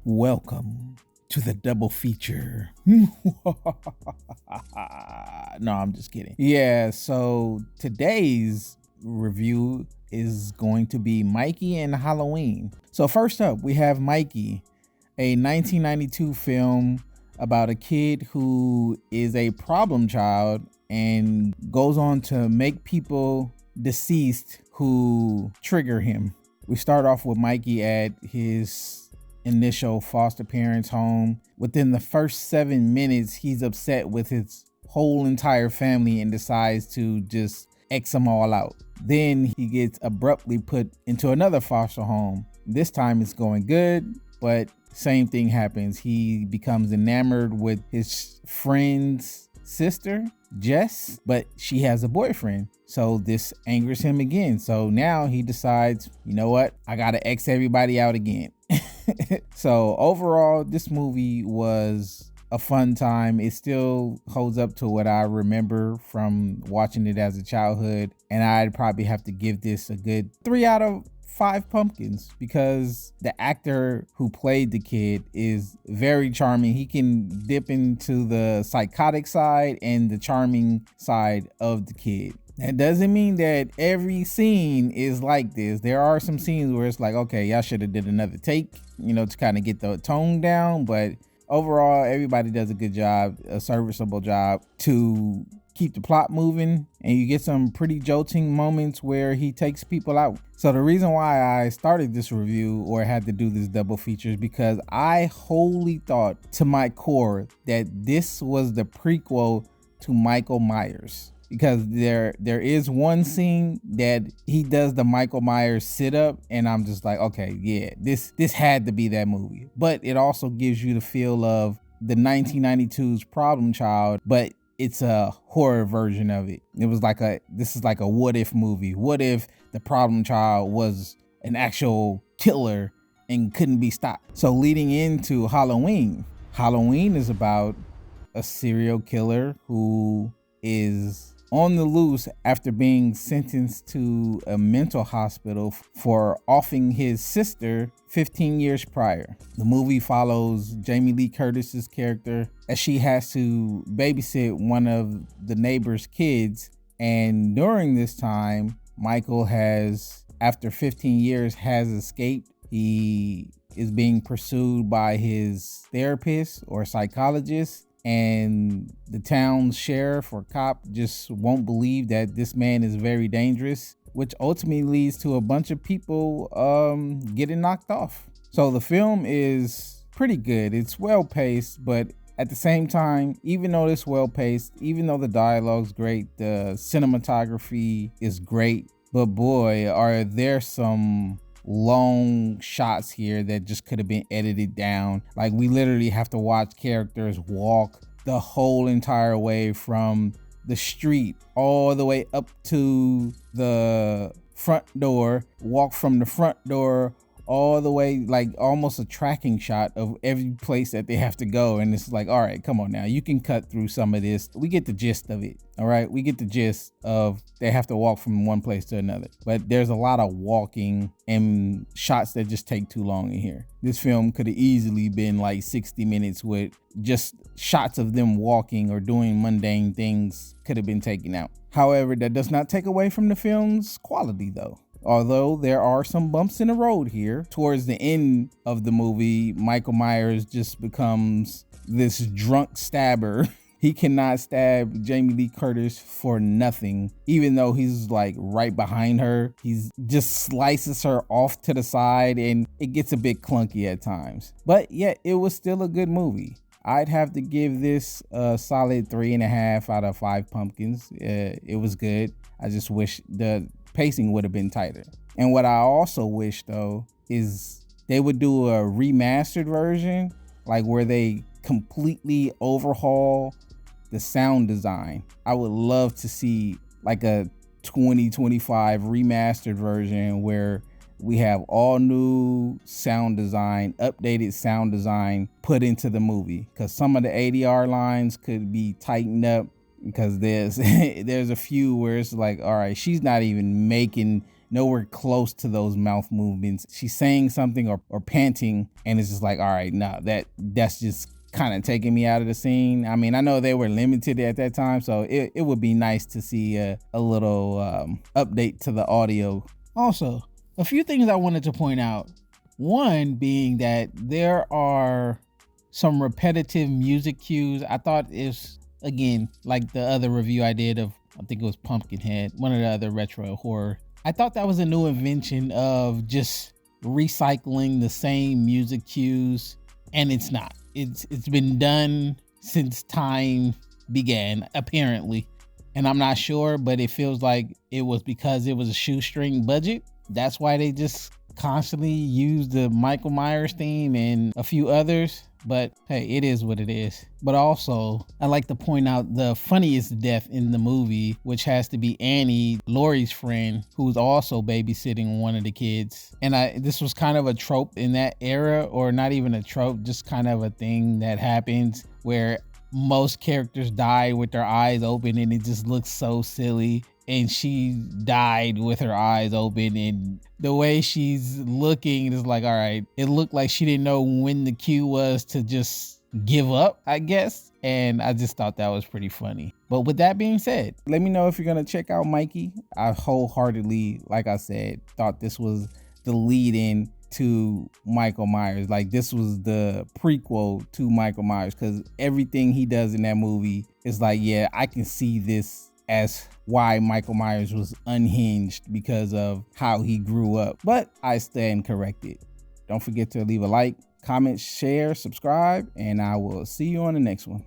Welcome to the double feature. No, I'm just kidding. Yeah, so today's review is going to be Mikey and Halloween. So first up, we have Mikey, a 1992 film about a kid who is a problem child and goes on to make people deceased who trigger him. We start off with Mikey at his initial foster parents' home. Within the first 7 minutes, he's upset with his whole entire family and decides to just X them all out. Then he gets abruptly put into another foster home. This time it's going good, but same thing happens. He becomes enamored with his friend's sister, Jess, but she has a boyfriend. So this angers him again. So now he decides, you know what? I gotta X everybody out again. So overall, this movie was a fun time. It still holds up to what I remember from watching it as a childhood. And I'd probably have to give this a good 3 out of 5 pumpkins because the actor who played the kid is very charming. He can dip into the psychotic side and the charming side of the kid. That doesn't mean that every scene is like this. There are some scenes where it's like, okay, y'all should have did another take, to kind of get the tone down. But overall, everybody does a good job, a serviceable job to keep the plot moving. And you get some pretty jolting moments where he takes people out. So the reason why I started this review or had to do this double feature is because I wholly thought to my core that this was the prequel to Michael Myers. Because there is one scene that he does the Michael Myers sit up and I'm just like, okay, yeah, this had to be that movie. But it also gives you the feel of the 1992's Problem Child, but it's a horror version of it. This is like a what if movie. What if the Problem Child was an actual killer and couldn't be stopped? So leading into Halloween is about a serial killer who is on the loose after being sentenced to a mental hospital for offing his sister 15 years prior. The movie follows Jamie Lee Curtis's character as she has to babysit one of the neighbor's kids. And during this time, Michael after 15 years, has escaped. He is being pursued by his therapist or psychologist. And the town's sheriff or cop just won't believe that this man is very dangerous, which ultimately leads to a bunch of people getting knocked off. So the film is pretty good. It's well paced, but at the same time, even though it's well paced, even though the dialogue's great, the cinematography is great, but boy, are there some long shots here that just could have been edited down. Like we literally have to watch characters walk the whole entire way from the street all the way up to the front door, walk from the front door all the way, like almost a tracking shot of every place that they have to go. And it's like, all right, come on now, you can cut through some of this. We get the gist of it. All right, we get the gist of they have to walk from one place to another, but there's a lot of walking and shots that just take too long in here. This film could have easily been like 60 minutes with just shots of them walking or doing mundane things could have been taken out. However, that does not take away from the film's quality though. Although there are some bumps in the road here. Towards the end of the movie, Michael Myers just becomes this drunk stabber. He cannot stab Jamie Lee Curtis for nothing, even though he's like right behind her. He's just slices her off to the side and it gets a bit clunky at times. But yet it was still a good movie. I'd have to give this a solid 3.5 out of 5 pumpkins. It was good. I just wish the pacing would have been tighter. And what I also wish though is they would do a remastered version, like where they completely overhaul the sound design. I would love to see like a 2025 remastered version where we have all new sound design, updated sound design put into the movie, because some of the ADR lines could be tightened up, because there's a few where it's like, all right, she's not even making nowhere close to those mouth movements. She's saying something or panting, and it's just like, all right, nah, that's just kind of taking me out of the scene. I mean, I know they were limited at that time, so it would be nice to see a little update to the audio. Also, a few things I wanted to point out. One being that there are some repetitive music cues. I thought it's, again, like the other review I did of, I think it was Pumpkinhead, one of the other retro horror. I thought that was a new invention of just recycling the same music cues, and it's not. It's been done since time began, apparently, and I'm not sure, but it feels like it was because it was a shoestring budget. That's why they just constantly use the Michael Myers theme and a few others. But hey, it is what it is. But also, I like to point out the funniest death in the movie, which has to be Annie, Laurie's friend, who's also babysitting one of the kids. And this was kind of a trope in that era, or not even a trope, just kind of a thing that happens where most characters die with their eyes open, and it just looks so silly. And she died with her eyes open, and the way she's looking is like, all right, it looked like she didn't know when the cue was to just give up, I guess. And I just thought that was pretty funny. But with that being said, let me know if you're gonna check out Mikey. I wholeheartedly, like I said, thought this was the lead in to Michael Myers. Like, this was the prequel to Michael Myers, because everything he does in that movie is like, yeah, I can see this as why Michael Myers was unhinged, because of how he grew up. But I stand corrected. Don't forget to leave a like, comment, share, subscribe, and I will see you on the next one.